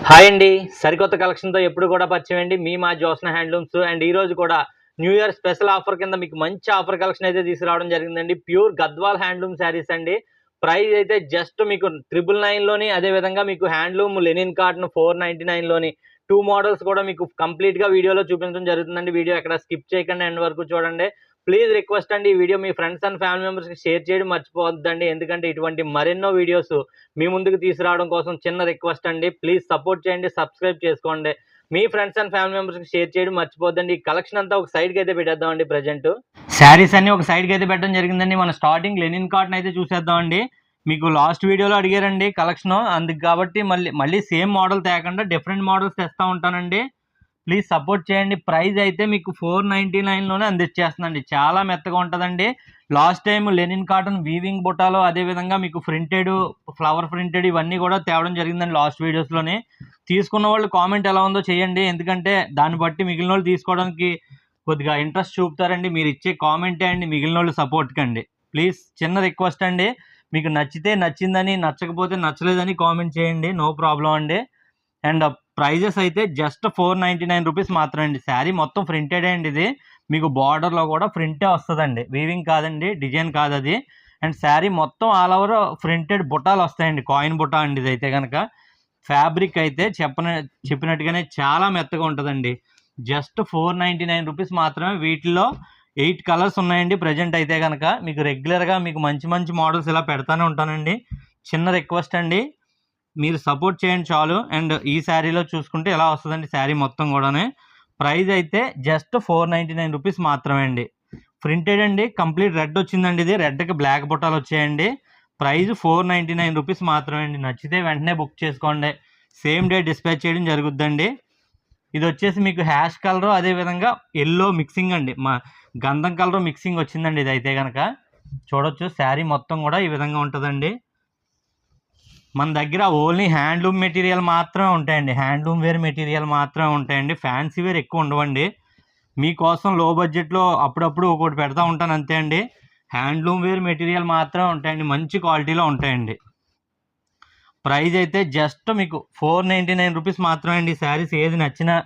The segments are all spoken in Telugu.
హాయ్ అండి. సరికొత్త కలెక్షన్‌తో ఎప్పుడు కూడా పరిచయం అండి. మా జ్యోత్స్న హ్యాండ్లూమ్స్ అండ్ ఈరోజు కూడా న్యూ ఇయర్ స్పెషల్ ఆఫర్ కింద మీకు మంచి ఆఫర్ కలెక్షన్ అయితే తీసుకురావడం జరిగిందండి. ప్యూర్ గద్వాల్ హ్యాండ్లూమ్ శారీస్ అండి. ప్రైస్ అయితే జస్ట్ మీకు 999లోని అదే విధంగా మీకు హ్యాండ్లూమ్ లెనిన్ కాటన్ 499లోని 2 మోడల్స్ కూడా మీకు కంప్లీట్‌గా వీడియోలో చూపించడం జరుగుతుందండి. వీడియో ఎక్కడ స్కిప్ చేయకండి ఎండ్ వరకు చూడండి. ప్లీజ్ రిక్వెస్ట్ అండి, ఈ video me friends and family మెంబర్స్‌కి షేర్ చేయడం మర్చిపోవద్దండి. ఎందుకంటే ఇటువంటి మరెన్నో వీడియోస్ మీ ముందుకు తీసుకురావడం కోసం చిన్న రిక్వెస్ట్ అండి. ప్లీజ్ సపోర్ట్ చేయండి, సబ్స్క్రైబ్ చేసుకోండి. మీ ఫ్రెండ్స్ అండ్ ఫ్యామిలీ మెంబర్స్‌కి షేర్ చేయడం మర్చిపోద్దండి. ఈ కలెక్షన్ అంతా ఒక సైడ్‌కి అయితే పెట్టేద్దామండి. ప్రెజెంట్ శారీస్ అన్ని ఒక సైడ్‌కి అయితే పెట్టడం జరిగిందండి. మన స్టార్టింగ్ లెనిన్ కాటన్ అయితే చూసేద్దామండి. మీకు లాస్ట్ వీడియోలో అడిగారండి కలెక్షన్, అందుకు కాబట్టి మళ్ళీ సేమ్ మోడల్ తేకుండా డిఫరెంట్ మోడల్స్ తెస్తూ ఉంటానండి. ప్లీజ్ సపోర్ట్ చేయండి. ప్రైస్ అయితే మీకు 499లోనే అందించేస్తుందండి. చాలా మెత్తగా ఉంటుందండి. Last time linen cotton weaving బుటాలో అదేవిధంగా మీకు ప్రింటెడ్, ఫ్లవర్ ప్రింటెడ్ ఇవన్నీ కూడా తేవడం జరిగిందండి లాస్ట్ వీడియోస్లోనే. తీసుకున్న వాళ్ళు కామెంట్ ఎలా ఉందో చేయండి, ఎందుకంటే దాన్ని బట్టి మిగిలిన వాళ్ళు తీసుకోవడానికి కొద్దిగా ఇంట్రెస్ట్ చూపుతారండి. మీరు ఇచ్చే కామెంటే అండి మిగిలిన వాళ్ళు సపోర్ట్కి అండి. ప్లీజ్ చిన్న రిక్వెస్ట్ అండి, మీకు నచ్చితే నచ్చిందని, నచ్చకపోతే నచ్చలేదని కామెంట్ చేయండి. నో ప్రాబ్లం అండి. అండ్ ప్రైజెస్ అయితే జస్ట్ 499 రూపీస్ మాత్రమే అండి. శారీ మొత్తం ప్రింటెడే అండి. ఇది మీకు బార్డర్లో కూడా ప్రింటే వస్తుందండి, వీవింగ్ కాదండి, డిజైన్ కాదు అది. అండ్ శారీ మొత్తం ఆల్ ఓవర్ ప్రింటెడ్ బుట్టాలు వస్తాయండి, కాయిన్ బుట్ట అండి ఇది అయితే కనుక. ఫ్యాబ్రిక్ అయితే చెప్పినట్టుగానే చాలా మెత్తగా ఉంటుందండి. జస్ట్ 499 రూపీస్ మాత్రమే. వీటిలో 8 కలర్స్ ఉన్నాయండి ప్రజెంట్ అయితే కనుక. మీకు రెగ్యులర్గా మీకు మంచి మంచి మోడల్స్ ఇలా పెడతానే ఉంటానండి. చిన్న రిక్వెస్ట్ అండి, మీరు సపోర్ట్ చేయండి చాలు. అండ్ ఈ శారీలో చూసుకుంటే ఎలా వస్తుందండి శారీ మొత్తం కూడానే. ప్రైస్ అయితే జస్ట్ 499 రూపీస్ మాత్రమే అండి. ప్రింటెడ్ అండి, కంప్లీట్ రెడ్ వచ్చిందండి. ఇది రెడ్కి బ్లాక్ బుట్టాలు వచ్చాయండి. ప్రైస్ 499 రూపీస్ మాత్రమే అండి. నచ్చితే వెంటనే బుక్ చేసుకోండి, సేమ్ డే డిస్పాచ్ చేయడం జరుగుద్దండి. ఇది వచ్చేసి మీకు హ్యాష్ కలర్ అదేవిధంగా ఎల్లో మిక్సింగ్ అండి, మా గంధం కలర్ మిక్సింగ్ వచ్చిందండి. ఇది అయితే కనుక చూడొచ్చు. శారీ మొత్తం కూడా ఈ విధంగా ఉంటుందండి. మన దగ్గర ఓన్లీ హ్యాండ్లూమ్ మెటీరియల్ మాత్రమే ఉంటాయండి. హ్యాండ్లూమ్ వేర్ మెటీరియల్ మాత్రమే ఉంటాయండి. ఫ్యాన్సీ వేర్ ఎక్కువ ఉండవండి. మీకోసం లో బడ్జెట్లో అప్పుడప్పుడు ఒకటి పెడతా ఉంటాను అంతే అండి. హ్యాండ్లూమ్ వేర్ మెటీరియల్ మాత్రమే ఉంటాయండి, మంచి క్వాలిటీలో ఉంటాయండి. ప్రైస్ అయితే జస్ట్ మీకు 499 రూపీస్ మాత్రమే అండి. శారీస్ ఏది నచ్చినా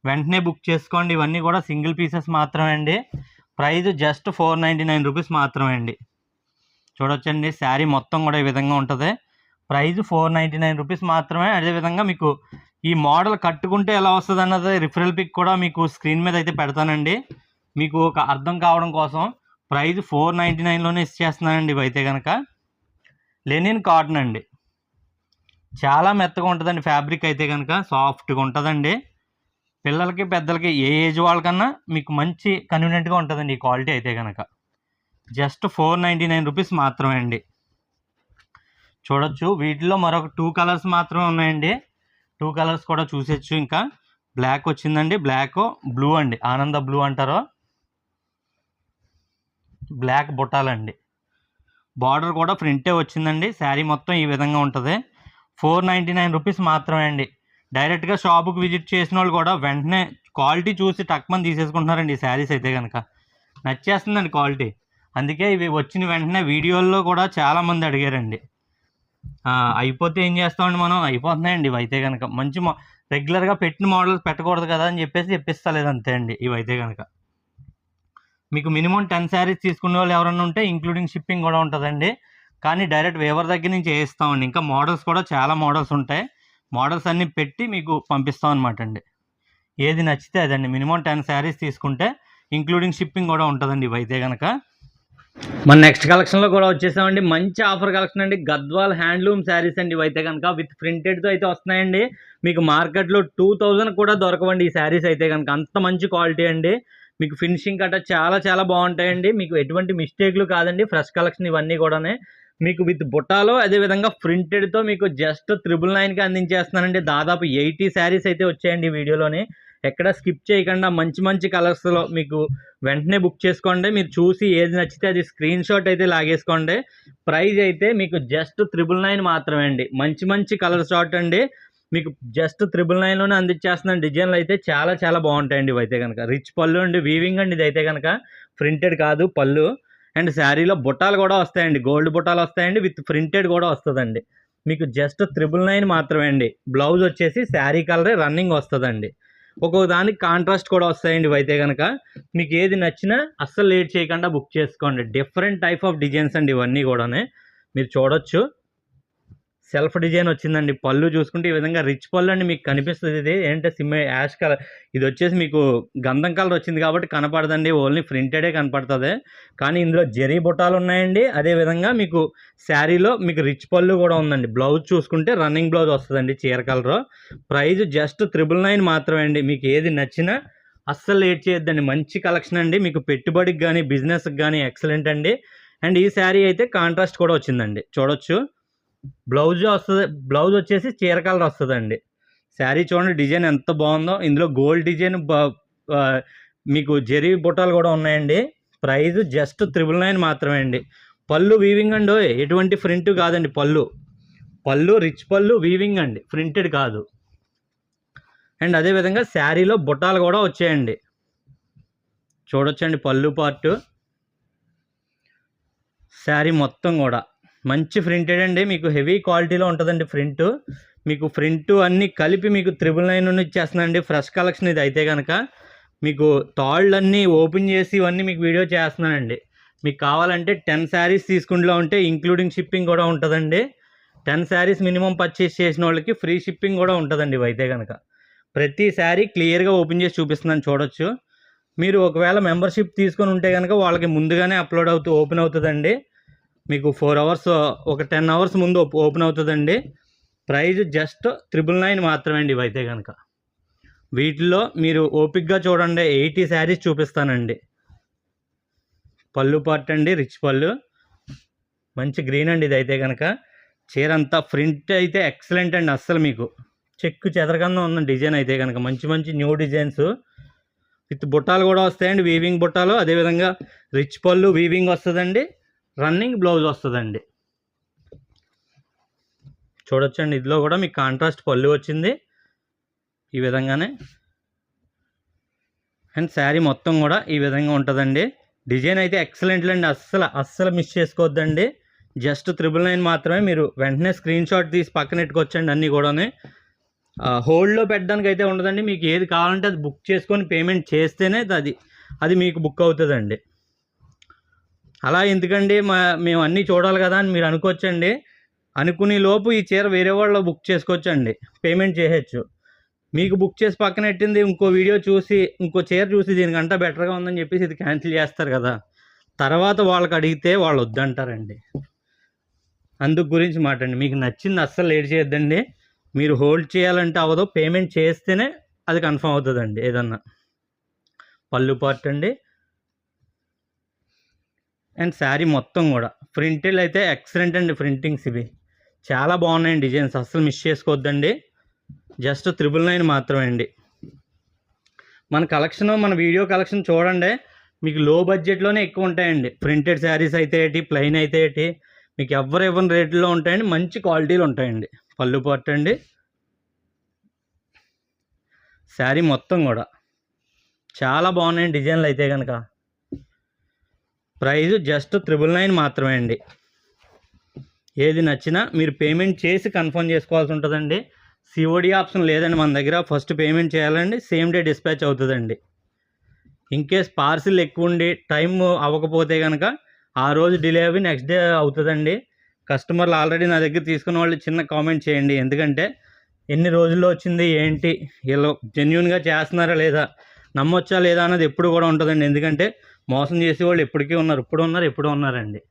వెంటనే బుక్ చేసుకోండి. ఇవన్నీ కూడా సింగిల్ పీసెస్ మాత్రమే అండి. ప్రైస్ జస్ట్ 499 రూపీస్ మాత్రమే అండి. చూడొచ్చండి, శారీ మొత్తం కూడా ఈ విధంగా ఉంటుంది. ప్రైస్ 499 రూపీస్ మాత్రమే. అదేవిధంగా మీకు ఈ మోడల్ కట్టుకుంటే ఎలా వస్తుంది అన్నది రిఫరల్ పిక్ కూడా మీకు స్క్రీన్ మీద అయితే పెడతానండి, మీకు ఒక అర్థం కావడం కోసం. ప్రైస్ 499లోనే ఇచ్చేస్తున్నానండి. ఇవైతే కనుక లెనిన్ కాటన్ అండి, చాలా మెత్తగా ఉంటుందండి. ఫ్యాబ్రిక్ అయితే కనుక సాఫ్ట్గా ఉంటుందండి. పిల్లలకి పెద్దలకి ఏ ఏజ్ వాళ్ళకన్నా మీకు మంచి కన్వీనియంట్గా ఉంటుందండి ఈ క్వాలిటీ అయితే కనుక. జస్ట్ 499 రూపీస్ మాత్రమే అండి. చూడొచ్చు, వీటిలో మరొక 2 కలర్స్ మాత్రమే ఉన్నాయండి. 2 కలర్స్ కూడా చూసేచ్చు. ఇంకా బ్లాక్ వచ్చిందండి, బ్లాక్ బ్లూ అండి, ఆనంద బ్లూ అంటారు. బ్లాక్ బుట్టాలండి, బార్డర్ కూడా ప్రింటే వచ్చిందండి. శారీ మొత్తం ఈ విధంగా ఉంటుంది. 499 రూపీస్ మాత్రమే అండి. డైరెక్ట్గా షాపుకి విజిట్ చేసిన వాళ్ళు కూడా వెంటనే క్వాలిటీ చూసి టక్మని తీసేసుకుంటున్నారండి ఈ శారీస్ అయితే కనుక. నచ్చేస్తుందండి క్వాలిటీ, అందుకే ఇవి వచ్చిన వెంటనే వీడియోల్లో కూడా చాలామంది అడిగారండి. అయిపోతే ఏం చేస్తామండి మనం, అయిపోతున్నాయండి ఇవైతే కనుక. మంచి రెగ్యులర్గా పెట్టిన మోడల్స్ పెట్టకూడదు కదా అని చెప్పిస్తలేదు అంతే అండి. ఇవైతే కనుక మీకు మినిమం 10 శారీస్ తీసుకునే వాళ్ళు ఎవరన్నా ఉంటే ఇంక్లూడింగ్ షిప్పింగ్ కూడా ఉంటుందండి. కానీ డైరెక్ట్ వేవర్ దగ్గర నుంచి వేయిస్తామండి. ఇంకా మోడల్స్ కూడా చాలా మోడల్స్ ఉంటాయి. మోడల్స్ అన్నీ పెట్టి మీకు పంపిస్తాం అనమాట అండి. ఏది నచ్చితే అదండి. మినిమం 10 శారీస్ తీసుకుంటే ఇంక్లూడింగ్ షిప్పింగ్ కూడా ఉంటుందండి ఇవైతే కనుక. మన నెక్స్ట్ కలెక్షన్లో కూడా వచ్చేసామండి. మంచి ఆఫర్ కలెక్షన్ అండి. గద్వాల్ హ్యాండ్లూమ్ శారీస్ అండి ఇవైతే కనుక. విత్ ప్రింటెడ్తో అయితే వస్తున్నాయండి. మీకు మార్కెట్లో 2000 కూడా దొరకవండి ఈ శారీస్ అయితే కనుక. అంత మంచి క్వాలిటీ అండి. మీకు ఫినిషింగ్ కట్ట చాలా చాలా బాగుంటాయండి. మీకు ఎటువంటి మిస్టేక్లు కాదండి. ఫ్రెష్ కలెక్షన్ ఇవన్నీ కూడానే మీకు విత్ బుట్టాలో అదేవిధంగా ప్రింటెడ్తో మీకు జస్ట్ 999కి అందించేస్తున్నానండి. దాదాపు 80 శారీస్ అయితే వచ్చాయండి ఈ వీడియోలోని. ఎక్కడ స్కిప్ చేయకుండా మంచి మంచి కలర్స్లో మీకు వెంటనే బుక్ చేసుకోండి. మీరు చూసి ఏది నచ్చితే అది స్క్రీన్ షాట్ అయితే లాగేసుకోండి. ప్రైస్ అయితే మీకు జస్ట్ 999 మాత్రమే అండి. మంచి మంచి కలర్ షాట్ అండి. మీకు జస్ట్ 999లోనే అందించేస్తున్నాను. డిజైన్లు అయితే చాలా చాలా బాగుంటాయండి ఇవైతే కనుక. రిచ్ పళ్ళు అండి, వీవింగ్ అండి ఇదైతే కనుక. ప్రింటెడ్ కాదు పళ్ళు. అండ్ శారీలో బుట్టాలు కూడా వస్తాయండి, గోల్డ్ బుట్టాలు వస్తాయండి, విత్ ప్రింటెడ్ కూడా వస్తుందండి. మీకు జస్ట్ 999 మాత్రమే అండి. బ్లౌజ్ వచ్చేసి శారీ కలరే రన్నింగ్ వస్తుందండి. ఒక్కొక్క దానికి కాంట్రాస్ట్ కూడా వస్తాయండి. ఇవైతే కనుక మీకు ఏది నచ్చినా అస్సలు లేట్ చేయకుండా బుక్ చేసుకోండి. డిఫరెంట్ టైప్ ఆఫ్ డిజైన్స్ అండి ఇవన్నీ కూడా మీరు చూడొచ్చు. సెల్ఫ్ డిజైన్ వచ్చిందండి. పళ్ళు చూసుకుంటే ఈ విధంగా రిచ్ పళ్ళు అండి మీకు కనిపిస్తుంది. ఇది ఏంటంటే యాష్ కలర్, ఇది వచ్చేసి మీకు గంధం కలర్ వచ్చింది కాబట్టి కనపడదండి, ఓన్లీ ప్రింటెడే కనపడుతుంది. కానీ ఇందులో జరీ బుట్టాలు ఉన్నాయండి. అదేవిధంగా మీకు శారీలో మీకు రిచ్ పళ్ళు కూడా ఉందండి. బ్లౌజ్ చూసుకుంటే రన్నింగ్ బ్లౌజ్ వస్తుందండి చీర కలర్. ప్రైస్ జస్ట్ 999 మాత్రమే అండి. మీకు ఏది నచ్చినా అస్సలు లేట్ చేయొద్దండి. మంచి కలెక్షన్ అండి. మీకు పెట్టుబడికి కానీ బిజినెస్కి కానీ ఎక్సలెంట్ అండి. అండ్ ఈ శారీ అయితే కాంట్రాస్ట్ కూడా వచ్చిందండి, చూడొచ్చు. బ్లౌజ్ వస్తుంది, బ్లౌజ్ వచ్చేసి చీర కలర్ వస్తుందండి. శారీ చూడండి డిజైన్ ఎంత బాగుందో. ఇందులో గోల్డ్ డిజైన్ మీకు జరీ బుట్టాలు కూడా ఉన్నాయండి. ప్రైస్ జస్ట్ 999 మాత్రమే అండి. పళ్ళు వీవింగ్ అండి, ఎటువంటి ప్రింట్ కాదండి. పళ్ళు రిచ్ పళ్ళు వీవింగ్ అండి, ప్రింటెడ్ కాదు. అండ్ అదేవిధంగా శారీలో బుట్టాలు కూడా వచ్చాయండి, చూడొచ్చండి. పళ్ళు పార్ట్ శారీ మొత్తం కూడా మంచి ప్రింటెడ్ అండి. మీకు హెవీ క్వాలిటీలో ఉంటుందండి ప్రింట్. మీకు ప్రింట్ అన్నీ కలిపి మీకు 999 ఇచ్చేస్తుందండి. ఫ్రెష్ కలెక్షన్ ఇది అయితే కనుక. మీకు తాళ్ళు అన్నీ ఓపెన్ చేసి ఇవన్నీ మీకు వీడియో చేస్తున్నానండి. మీకు కావాలంటే 10 శారీస్ తీసుకుంటూ ఉంటే ఇంక్లూడింగ్ షిప్పింగ్ కూడా ఉంటుందండి. 10 శారీస్ మినిమం పర్చేస్ చేసిన వాళ్ళకి ఫ్రీ షిప్పింగ్ కూడా ఉంటుందండి ఇవైతే కనుక. ప్రతి శారీ క్లియర్గా ఓపెన్ చేసి చూపిస్తున్నాను, చూడొచ్చు. మీరు ఒకవేళ మెంబర్షిప్ తీసుకొని ఉంటే కనుక వాళ్ళకి ముందుగానే ఓపెన్ అవుతుందండి. మీకు 4 అవర్స్, ఒక 10 అవర్స్ ముందు ఓపెన్ అవుతుందండి. ప్రైస్ జస్ట్ 999 మాత్రమే అండి ఇవైతే కనుక. వీటిలో మీరు ఓపిక్గా చూడండి, 80 శారీస్ చూపిస్తానండి. పళ్ళు పార్ట్ అండి, రిచ్ పళ్ళు, మంచి గ్రీన్ అండి ఇదైతే కనుక. చీర అంతా ప్రింట్ అయితే ఎక్సలెంట్ అండి. అస్సలు మీకు చెక్కు చెదరకుండా ఉన్న డిజైన్ అయితే కనుక. మంచి మంచి న్యూ డిజైన్స్ విత్ బుట్టాలు కూడా వస్తాయండి, వీవింగ్ బుట్టాలు. అదేవిధంగా రిచ్ పళ్ళు వీవింగ్ వస్తుందండి, రన్నింగ్ బ్లౌజ్ వస్తుందండి, చూడొచ్చండి. ఇందులో కూడా మీకు కాంట్రాస్ట్ పళ్ళు వచ్చింది ఈ విధంగానే. అండ్ శారీ మొత్తం కూడా ఈ విధంగా ఉంటుందండి. డిజైన్ అయితే ఎక్సలెంట్ అండి, అస్సలు మిస్ చేసుకోవద్దండి. జస్ట్ 999 మాత్రమే. మీరు వెంటనే స్క్రీన్ షాట్ తీసి పక్కన పెట్టుకోవచ్చండి. అన్నీ కూడా హోల్డ్లో పెట్టడానికి అయితే ఉండదండి. మీకు ఏది కావాలంటే అది బుక్ చేసుకొని పేమెంట్ చేస్తేనే అది మీకు బుక్ అవుతుందండి. అలా ఎందుకండి, మేము అన్నీ చూడాలి కదా అని మీరు అనుకోవచ్చండి. అనుకునే లోపు ఈ చీర వేరే వాళ్ళు బుక్ చేసుకోవచ్చండి, పేమెంట్ చేయొచ్చు. మీకు బుక్ చేసి పక్కన పెట్టింది ఇంకో వీడియో చూసి, ఇంకో చీర చూసి దీనికంటే బెటర్గా ఉందని చెప్పేసి ఇది క్యాన్సిల్ చేస్తారు కదా. తర్వాత వాళ్ళకి అడిగితే వాళ్ళు వద్దంటారండి. అందుకు గురించి మాట్లాడండి. మీకు నచ్చింది అస్సలు లేట్ చేయొద్దండి. మీరు హోల్డ్ చేయాలంటే అవ్వదు, పేమెంట్ చేస్తేనే అది కన్ఫర్మ్ అవుతుందండి. ఏదన్నా పళ్ళు పార్ట్ అండి. అండ్ శారీ మొత్తం కూడా ప్రింటెడ్ అయితే ఎక్సలెంట్ అండి. ప్రింటింగ్స్ ఇవి చాలా బాగున్నాయండి. డిజైన్స్ అస్సలు మిస్ చేసుకోవద్దండి. జస్ట్ 999 మాత్రమే అండి. మన వీడియో కలెక్షన్ చూడండి. మీకు లో బడ్జెట్లోనే ఎక్కువ ఉంటాయండి. ప్రింటెడ్ శారీస్ అయితే ఏంటి, ప్లెయిన్ అయితే ఏంటి, మీకు ఎవరు ఇవ్వని రేట్లో ఉంటాయండి. మంచి క్వాలిటీలు ఉంటాయండి. పళ్ళు పార్ట్ అండి. శారీ మొత్తం కూడా చాలా బాగున్నాయండి డిజైన్లు అయితే కనుక. ప్రైస్ జస్ట్ 999 మాత్రమే అండి. ఏది నచ్చినా మీరు పేమెంట్ చేసి కన్ఫర్మ్ చేసుకోవాల్సి ఉంటుందండి. సిఓడి ఆప్షన్ లేదండి మన దగ్గర. ఫస్ట్ పేమెంట్ చేయాలండి, సేమ్ డే డిస్పాచ్ అవుతుందండి. ఇన్కేస్ పార్సిల్ ఎక్కువ ఉండి టైం అవ్వకపోతే కనుక ఆ రోజు డిలే అవి నెక్స్ట్ డే అవుతుందండి. కస్టమర్లు ఆల్రెడీ నా దగ్గర తీసుకున్న వాళ్ళు చిన్న కామెంట్ చేయండి. ఎందుకంటే ఎన్ని రోజుల్లో వచ్చింది ఏంటి, వీళ్ళు జెన్యున్గా చేస్తున్నారా లేదా, నమ్మొచ్చా లేదా అన్నది ఎప్పుడు కూడా ఉంటుందండి. ఎందుకంటే మోసం చేసే వాళ్ళు ఎప్పటికీ ఉన్నారు, ఎప్పుడు ఉన్నారండి.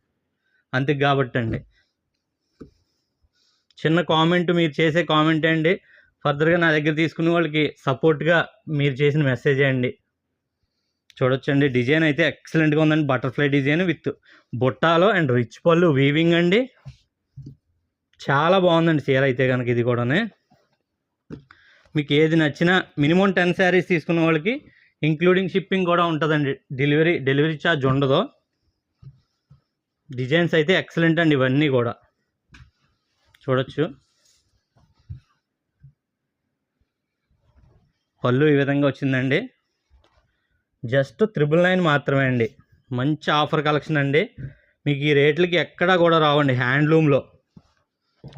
అంతే కాబట్టి అండి, చిన్న కామెంట్, మీరు చేసే కామెంట్ అండి ఫర్దర్గా నా దగ్గర తీసుకునే వాళ్ళకి సపోర్ట్గా మీరు చేసిన మెసేజ్ అండి. చూడొచ్చండి డిజైన్ అయితే ఎక్సలెంట్గా ఉందండి. బటర్ఫ్లై డిజైన్ విత్ బుట్టాలో అండ్ రిచ్ పళ్ళు వీవింగ్ అండి. చాలా బాగుందండి చీర అయితే కనుక. ఇది కూడా మీకు ఏది నచ్చినా మినిమం 10 శారీస్ తీసుకున్న వాళ్ళకి ఇంక్లూడింగ్ షిప్పింగ్ కూడా ఉంటుందండి. డెలివరీ ఛార్జ్ ఉండదు. డిజైన్స్ అయితే ఎక్సలెంట్ అండి ఇవన్నీ కూడా. చూడొచ్చు పళ్ళు ఈ విధంగా వచ్చిందండి. జస్ట్ 999 మాత్రమే అండి. మంచి ఆఫర్ కలెక్షన్ అండి. మీకు ఈ రేట్లకి ఎక్కడా కూడా రావండి హ్యాండ్లూమ్లో.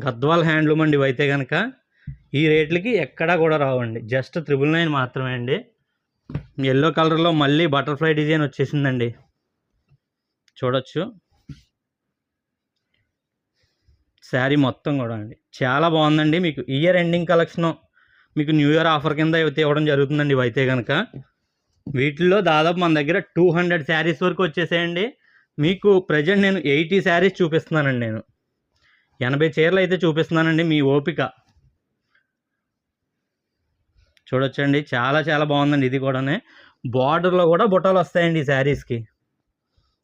గద్వాల్ హ్యాండ్లూమ్ అండి ఇవైతే కనుక ఈ రేట్లకి ఎక్కడా కూడా రావండి. జస్ట్ 999 మాత్రమే అండి. ఎల్లో కలర్లో మళ్ళీ బటర్ఫ్లై డిజైన్ వచ్చేసిందండి, చూడొచ్చు. శారీ మొత్తం కూడా అండి చాలా బాగుందండి. మీకు ఇయర్ ఎండింగ్ కలెక్షను, మీకు న్యూ ఇయర్ ఆఫర్ కింద అయితే ఇవ్వడం జరుగుతుందండి ఇవైతే కనుక. వీటిల్లో దాదాపు మన దగ్గర 200 శారీస్ వరకు వచ్చేసాయండి. మీకు ప్రజెంట్ నేను 80 శారీస్ చూపిస్తున్నానండి. నేను 80 చీరలు అయితే చూపిస్తున్నానండి, మీ ఓపిక. చూడొచ్చండి, చాలా చాలా బాగుందండి. ఇది కూడానే బార్డర్లో కూడా బుట్టాలు వస్తాయండి ఈ శారీస్కి.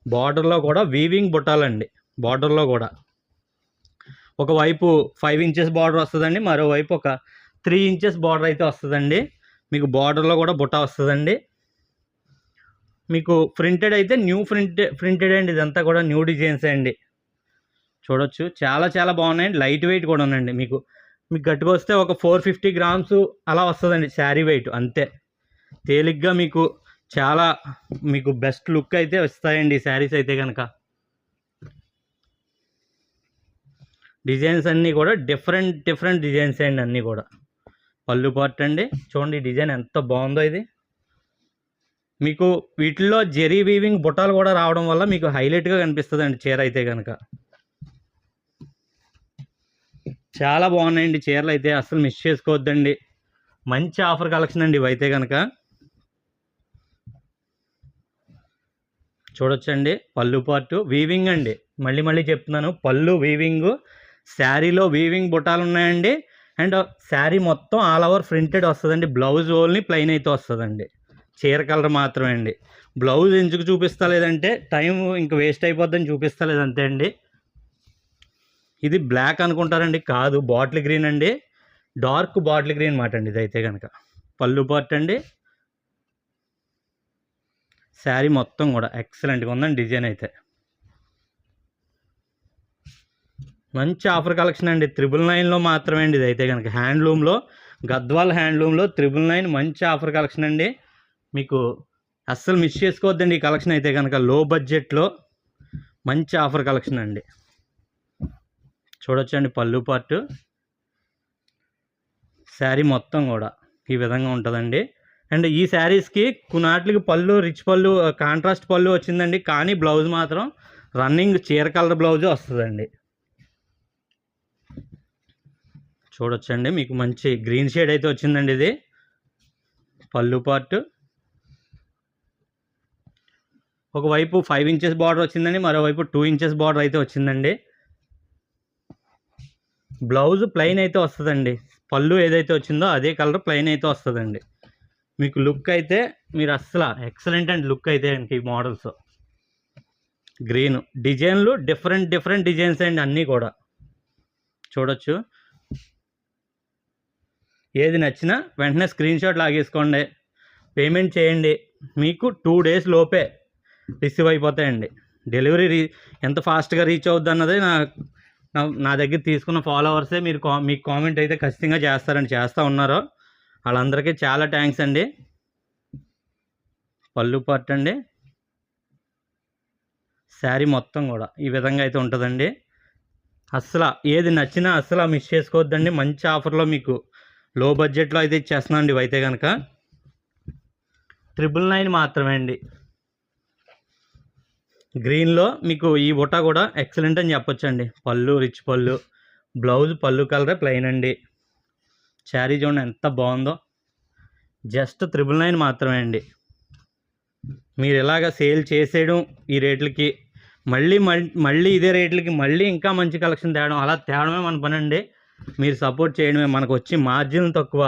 బార్డర్లో కూడా వీవింగ్ బుట్టాలండి. బార్డర్లో కూడా ఒకవైపు 5 ఇంచెస్ బార్డర్ వస్తుందండి, మరోవైపు ఒక 3 ఇంచెస్ బార్డర్ అయితే వస్తుందండి. మీకు బార్డర్లో కూడా బుట్ట వస్తుందండి. మీకు ప్రింటెడ్ అయితే న్యూ ప్రింటెడ్ అండి. ఇదంతా కూడా న్యూ డిజైన్స్ అండి. చూడొచ్చు, చాలా చాలా బాగున్నాయండి. లైట్ వెయిట్ కూడా ఉందండి. మీకు గట్టిగా వస్తే ఒక 450 గ్రామ్స్ అలా వస్తుందండి శారీ వెయిట్, అంతే. తేలిగ్గా మీకు చాలా మీకు బెస్ట్ లుక్ అయితే వస్తాయండి ఈ శారీస్ అయితే కనుక. డిజైన్స్ అన్నీ కూడా డిఫరెంట్ డిజైన్స్ అండి అన్నీ కూడా. పళ్ళు పార్ట్ అండి, చూడండి డిజైన్ ఎంత బాగుందో. ఇది మీకు వీటిల్లో జెరీ వీవింగ్ బుట్టాలు కూడా రావడం వల్ల మీకు హైలైట్గా కనిపిస్తుంది అండి చీర అయితే కనుక. చాలా బాగున్నాయండి చీరలు అయితే, అసలు మిస్ చేసుకోవద్దండి. మంచి ఆఫర్ కలెక్షన్ అండి ఇవైతే కనుక. చూడొచ్చండి, పళ్ళు పార్ట్ వీవింగ్ అండి. మళ్ళీ చెప్తున్నాను, పళ్ళు వీవింగ్, శారీలో వీవింగ్ బుట్టాలు ఉన్నాయండి. అండ్ శారీ మొత్తం ఆల్ ఓవర్ ప్రింటెడ్ వస్తుందండి. బ్లౌజ్ ఓన్లీ ప్లెయిన్ అయితే వస్తుందండి, చీర కలర్ మాత్రమే అండి. బ్లౌజ్ ఎందుకు చూపిస్తలేదంటే టైం ఇంక వేస్ట్ అయిపోద్దని చూపిస్తలేదంతే అండి. ఇది బ్లాక్ అనుకుంటారండి, కాదు, బాటిల్ గ్రీన్ అండి. డార్క్ బాటిల్ గ్రీన్ మాట అండి ఇదైతే కనుక. పళ్ళు పార్ట్ అండి. శారీ మొత్తం కూడా ఎక్సలెంట్గా ఉందండి డిజైన్ అయితే. మంచి ఆఫర్ కలెక్షన్ అండి. 999లో మాత్రమే అండి ఇదైతే కనుక. హ్యాండ్లూమ్లో, గద్వాల్ హ్యాండ్లూమ్లో 999 మంచి ఆఫర్ కలెక్షన్ అండి. మీకు అస్సలు మిస్ చేసుకోవద్దండి ఈ కలెక్షన్ అయితే కనుక. లో బడ్జెట్లో మంచి ఆఫర్ కలెక్షన్ అండి. చూడొచ్చండి, పళ్ళు పార్ట్, శారీ మొత్తం కూడా ఈ విధంగా ఉంటుందండి. అండ్ ఈ శారీస్కి కొన్నిటికి పళ్ళు రిచ్ పళ్ళు, కాంట్రాస్ట్ పళ్ళు వచ్చిందండి. కానీ బ్లౌజ్ మాత్రం రన్నింగ్ చీర కలర్ బ్లౌజే వస్తుందండి. చూడొచ్చండి, మీకు మంచి గ్రీన్ షేడ్ అయితే వచ్చిందండి. ఇది పళ్ళు పార్ట్. ఒకవైపు 5 ఇంచెస్ బార్డర్ వచ్చిందండి, మరోవైపు 2 ఇంచెస్ బార్డర్ అయితే వచ్చిందండి. బ్లౌజ్ ప్లెయిన్ అయితే వస్తుందండి. పళ్ళు ఏదైతే వచ్చిందో అదే కలర్ ప్లెయిన్ అయితే వస్తుందండి. మీకు లుక్ అయితే మీరు అస్సలు ఎక్సలెంట్ అండి లుక్ అయితే ఈ మోడల్స్. గ్రీన్ డిజైన్లు డిఫరెంట్ డిజైన్స్ అండి అన్నీ కూడా. చూడొచ్చు, ఏది నచ్చినా వెంటనే స్క్రీన్ షాట్ లాగేసుకోండి, పేమెంట్ చేయండి. మీకు 2 days లోపే రిసీవ్ అయిపోతాయండి. డెలివరీ ఎంత ఫాస్ట్గా రీచ్ అవుద్ది అన్నది నా దగ్గర తీసుకున్న ఫాలోవర్సే మీకు కామెంట్ అయితే ఖచ్చితంగా చేస్తూ ఉన్నారో వాళ్ళందరికీ చాలా థ్యాంక్స్ అండి. పళ్ళు పార్ట్ అండి. శారీ మొత్తం కూడా ఈ విధంగా అయితే ఉంటుందండి. అస్సలు ఏది నచ్చినా అస్సలు మిస్ చేసుకోవద్దండి. మంచి ఆఫర్లో మీకు లో బడ్జెట్లో అయితే ఇచ్చేస్తున్నాను అండి ఇవైతే కనుక. 999 మాత్రమే అండి. గ్రీన్లో మీకు ఈ బుట్ట కూడా ఎక్సలెంట్ అని చెప్పొచ్చండి. పళ్ళు రిచ్ పళ్ళు, బ్లౌజ్ పళ్ళు కలరే ప్లెయిన్ అండి. శారీ చూడండి ఎంత బాగుందో. జస్ట్ 999 మాత్రమే అండి. మీరు ఇలాగ సేల్ చేసేయడం ఈ రేట్లకి, మళ్ళీ ఇదే రేట్లకి మళ్ళీ ఇంకా మంచి కలెక్షన్ తేవడం, అలా తేవడమే మన పని అండి. మీరు సపోర్ట్ చేయడమే. మనకు వచ్చి మార్జిన్ తక్కువ.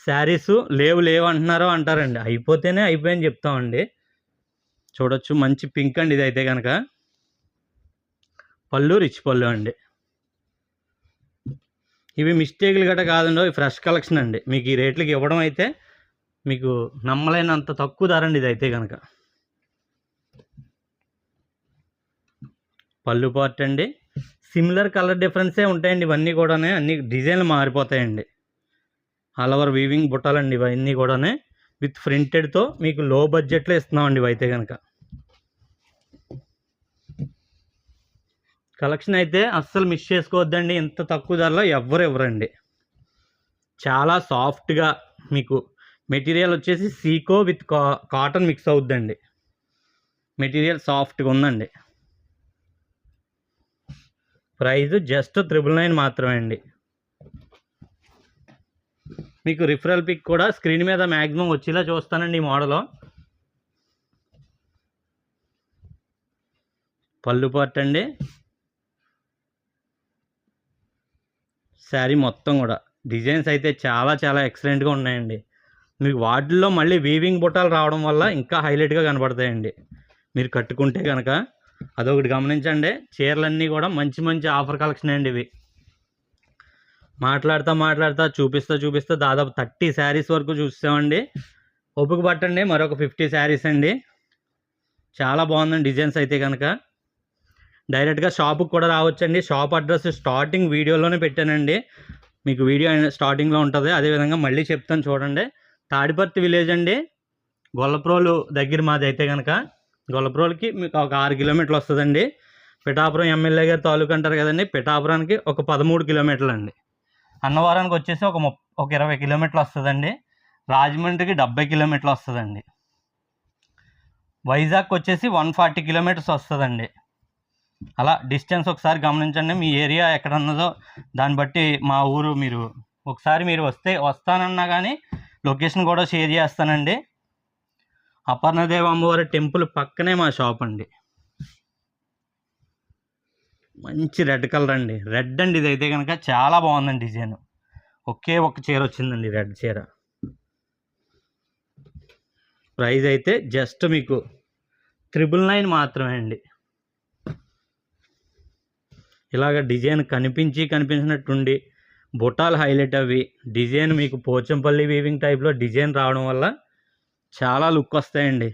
శారీస్ లేవు అంటారండి, అయిపోతేనే అయిపోయని చెప్తామండి. చూడొచ్చు, మంచి పింక్ అండి ఇది అయితే కనుక. పళ్ళు రిచ్ పళ్ళు అండి. ఇవి మిస్టేక్లు గట్రా కాదండి, ఫ్రెష్ కలెక్షన్ అండి. మీకు ఈ రేట్లకి ఇవ్వడం అయితే మీకు నమ్మలేనంత తక్కువ ధర అండి ఇది అయితే కనుక. పళ్ళు పార్ట్ అండి. సిమిలర్ కలర్ డిఫరెన్సే ఉంటాయండి ఇవన్నీ కూడా. అన్ని డిజైన్లు మారిపోతాయండి. ఆల్ ఓవర్ వీవింగ్ బుట్టాలండి ఇవన్నీ కూడా విత్ ప్రింటెడ్తో మీకు లో బడ్జెట్లో ఇస్తున్నామండి ఇవైతే కనుక. కలెక్షన్ అయితే అస్సలు మిస్ చేసుకోవద్దండి. ఇంత తక్కువ ధరలో ఎవ్వరు ఇవ్వరండి. చాలా సాఫ్ట్గా మీకు మెటీరియల్ వచ్చేసి Seeko with cotton mix అవుద్దండి. Material సాఫ్ట్గా ఉందండి. ప్రైస్ జస్ట్ 999 మాత్రమే అండి. మీకు రిఫరల్ పిక్ కూడా స్క్రీన్ మీద మ్యాక్సిమం వచ్చేలా చూస్తానండి. ఈ మోడల్ పళ్ళు పార్ట్ అండి. శారీ మొత్తం కూడా డిజైన్స్ అయితే చాలా చాలా ఎక్సలెంట్గా ఉన్నాయండి. మీకు వాటిల్లో మళ్ళీ వీవింగ్ బుట్టాలు రావడం వల్ల ఇంకా హైలైట్గా కనపడతాయండి. మీరు కట్టుకుంటే కనుక అదొకటి గమనించండి. చీరలన్నీ కూడా మంచి మంచి ఆఫర్ కలెక్షన్ అండి. ఇవి మాట్లాడుతూ చూపిస్తా దాదాపు 30 శారీస్ వరకు చూస్తామండి. ఓపిక పట్టండి. మరొక 50 శారీస్ అండి. చాలా బాగుందండి డిజైన్స్ అయితే కనుక. డైరెక్ట్గా షాపుకి కూడా రావచ్చండి. షాప్ అడ్రస్ స్టార్టింగ్ వీడియోలోనే పెట్టానండి. మీకు వీడియో స్టార్టింగ్లో ఉంటుంది. అదేవిధంగా మళ్ళీ చెప్తాను చూడండి. తాడిపర్తి విలేజ్ అండి. గొల్లప్రోలు దగ్గర మాది అయితే కనుక. గొల్లప్రోలుకి మీకు ఒక 6 కిలోమీటర్లు వస్తుందండి. పిఠాపురం ఎమ్మెల్యే గారి తాలూకు అంటారు కదండి. పిఠాపురానికి ఒక 13 కిలోమీటర్లు అండి. అన్నవరానికి వచ్చేసి ఒక 20 కిలోమీటర్లు వస్తుందండి. రాజమండ్రికి 70 కిలోమీటర్లు వస్తుందండి. వైజాగ్ వచ్చేసి 140 కిలోమీటర్స్ వస్తుందండి. అలా డిస్టెన్స్ ఒకసారి గమనించండి. మీ ఏరియా ఎక్కడ ఉన్నదో దాన్ని బట్టి మా ఊరు మీరు ఒకసారి మీరు వస్తానన్నా కానీ లొకేషన్ కూడా షేర్ చేస్తానండి. అపర్ణదేవి అమ్మవారి టెంపుల్ పక్కనే మా షాప్ అండి. మంచి రెడ్ కలర్ అండి. రెడ్ అండి. ఇదైతే కనుక చాలా బాగుందండి డిజైన్. ఒకే ఒక చీర వచ్చిందండి, రెడ్ చీర. ప్రైస్ అయితే జస్ట్ మీకు 999 మాత్రమే అండి. ఇలాగ డిజైన్ కనిపించినట్టుండి బుట్టాలు హైలైట్ అవి డిజైన్ మీకు పోచంపల్లి వీవింగ్ టైప్లో డిజైన్ రావడం వల్ల చాలా లుక్ వస్తాయండి.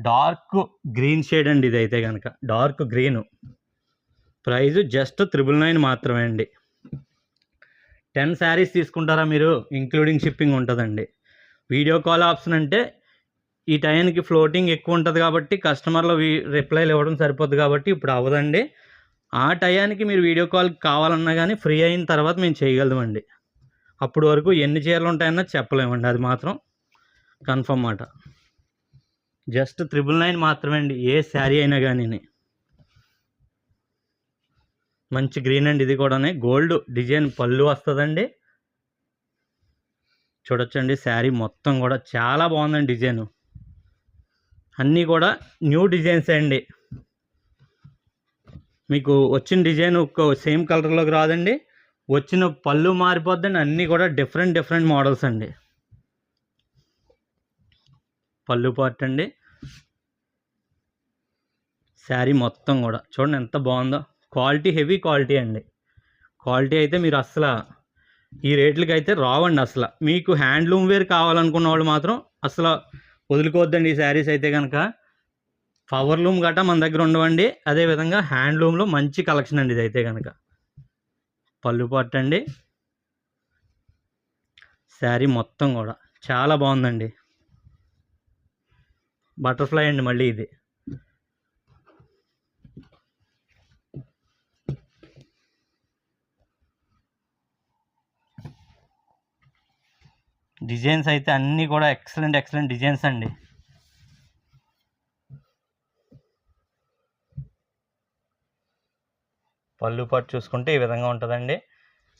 డార్క్ గ్రీన్ షేడ్ అండి. ఇదైతే కనుక డార్క్ గ్రీను. ప్రైస్ జస్ట్ 999 మాత్రమే అండి. 10 శారీస్ తీసుకుంటారా మీరు, ఇంక్లూడింగ్ షిప్పింగ్ ఉంటుందండి. వీడియో కాల్ ఆప్షన్ అంటే ఈ టైంకి ఫ్లోటింగ్ ఎక్కువ ఉంటుంది కాబట్టి కస్టమర్లు రిప్లైలు ఇవ్వడం సరిపోద్ది కాబట్టి ఇప్పుడు అవ్వదండి. ఆ టయానికి మీరు వీడియో కాల్ కావాలన్నా కానీ ఫ్రీ అయిన తర్వాత మేము చేయగలమండి. అప్పటి వరకు ఎన్ని చీరలు ఉంటాయన్నా చెప్పలేమండి. అది మాత్రం కన్ఫర్మ్ మాట. జస్ట్ 999 మాత్రమే అండి. ఏ శారీ అయినా కానీ. మంచి గ్రీన్ అండి. ఇది కూడా గోల్డ్ డిజైన్ పళ్ళు వస్తుందండి. చూడొచ్చండి. శారీ మొత్తం కూడా చాలా బాగుందండి డిజైన్. అన్నీ కూడా న్యూ డిజైన్స్ అండి. మీకు వచ్చిన డిజైన్ సేమ్ కలర్లోకి రాదండి. వచ్చిన పళ్ళు మారిపోద్దండి. అన్నీ కూడా డిఫరెంట్ మోడల్స్ అండి. పళ్ళు పార్ట్ అండి. శారీ మొత్తం కూడా చూడండి ఎంత బాగుందో. క్వాలిటీ హెవీ క్వాలిటీ అండి. క్వాలిటీ అయితే మీరు అసలు ఈ రేట్లకి అయితే రావండి. అసలు మీకు హ్యాండ్లూమ్ వేర్ కావాలనుకున్న వాళ్ళు మాత్రం అసలు వదులుకోవద్దండి. ఈ శారీస్ అయితే కనుక పవర్ లూమ్ గట్రా మన దగ్గర ఉండవండి. అదేవిధంగా హ్యాండ్లూమ్లో మంచి కలెక్షన్ అండి. ఇదైతే కనుక పళ్ళు పార్ట్ అండి. శారీ మొత్తం కూడా చాలా బాగుందండి. బటర్ఫ్లై అండి. మళ్ళీ ఇది డిజైన్స్ అయితే అన్నీ కూడా ఎక్సలెంట్ డిజైన్స్ అండి. పళ్ళు పాటు చూసుకుంటే ఈ విధంగా ఉంటుందండి.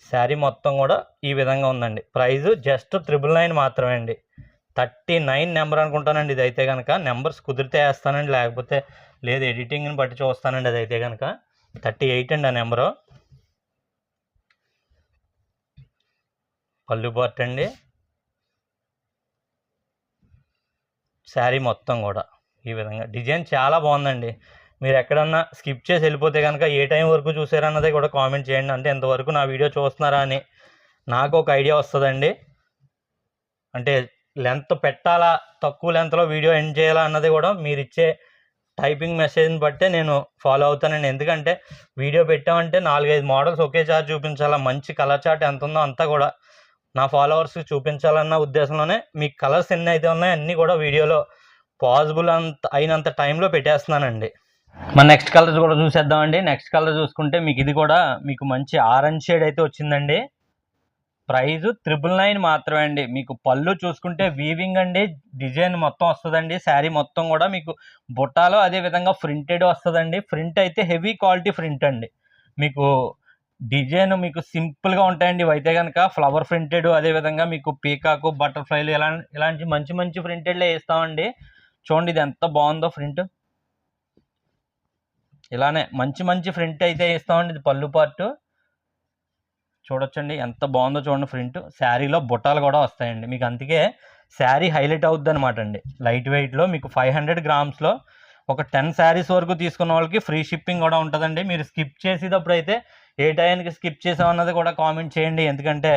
శారీ మొత్తం కూడా ఈ విధంగా ఉందండి. ప్రైస్ జస్ట్ 999 మాత్రమే అండి. 39 నెంబర్ అనుకుంటానండి. ఇదైతే కనుక నెంబర్స్ కుదిరితే వేస్తానండి, లేకపోతే లేదు ఎడిటింగ్ని బట్టి చూస్తానండి. అదైతే కనుక 38 అండి ఆ నెంబరు. పళ్ళు పార్ట్ అండి. శారీ మొత్తం కూడా ఈ విధంగా డిజైన్ చాలా బాగుందండి. మీరు ఎక్కడన్నా స్కిప్ చేసి వెళ్ళిపోతే కనుక ఏ టైం వరకు చూసారన్నది కూడా కామెంట్ చేయండి. అంటే ఎంతవరకు నా వీడియో చూస్తున్నారా అని నాకు ఒక ఐడియా వస్తుందండి. అంటే లెంత్ పెట్టాలా, తక్కువ లెంత్లో వీడియో ఎండ్ చేయాలా అన్నది కూడా మీరు ఇచ్చే టైపింగ్ మెసేజ్ని బట్టే నేను ఫాలో అవుతానండి. ఎందుకంటే వీడియో పెట్టామంటే 4-5 మోడల్స్ ఒకేసారి చూపించాలా, మంచి కలర్ చార్ట్ ఎంత ఉందో అంతా కూడా నా ఫాలోవర్స్కి చూపించాలన్న ఉద్దేశంలోనే మీకు కలర్స్ ఎన్ని అయితే ఉన్నాయో అన్నీ కూడా వీడియోలో పాసిబుల్ అయినంత టైంలో పెట్టేస్తున్నానండి. మన నెక్స్ట్ కలర్ కూడా చూసేద్దామండి. నెక్స్ట్ కలర్ చూసుకుంటే మీకు ఇది కూడా మీకు మంచి ఆరెంజ్ షేడ్ అయితే వచ్చిందండి. ప్రైస్ 999 మాత్రమే అండి. మీకు పళ్ళు చూసుకుంటే వీవింగ్ అండి, డిజైన్ మొత్తం వస్తుందండి. శారీ మొత్తం కూడా మీకు బుట్టాలో అదే విధంగా ప్రింటెడ్ వస్తుందండి. ప్రింట్ అయితే హెవీ క్వాలిటీ ప్రింట్ అండి. మీకు డిజైన్ మీకు సింపుల్గా ఉంటాయండి. ఇవైతే కనుక ఫ్లవర్ ప్రింటెడ్, అదేవిధంగా మీకు పీకాకు, బటర్ఫ్లైలు ఇలాంటి మంచి మంచి ప్రింటెడ్లే వేస్తామండి. చూడండి ఇది ఎంత బాగుందో ప్రింట్. ఇలానే మంచి మంచి ప్రింట్ అయితే వేస్తామండి. ఇది పళ్ళు పార్ట్ చూడొచ్చండి ఎంత బాగుందో చూడండి ప్రింట్. శారీలో బుట్టాలు కూడా వస్తాయండి మీకు, అందుకే శారీ హైలైట్ అవుద్ది అనమాట అండి. లైట్ వెయిట్లో మీకు 500 గ్రామ్స్లో ఒక 10 శారీస్ వరకు తీసుకున్న వాళ్ళకి ఫ్రీ షిప్పింగ్ కూడా ఉంటుందండి. మీరు స్కిప్ చేసేటప్పుడు అయితే ఏ టైంకి స్కిప్ చేసామన్నది కూడా కామెంట్ చేయండి. ఎందుకంటే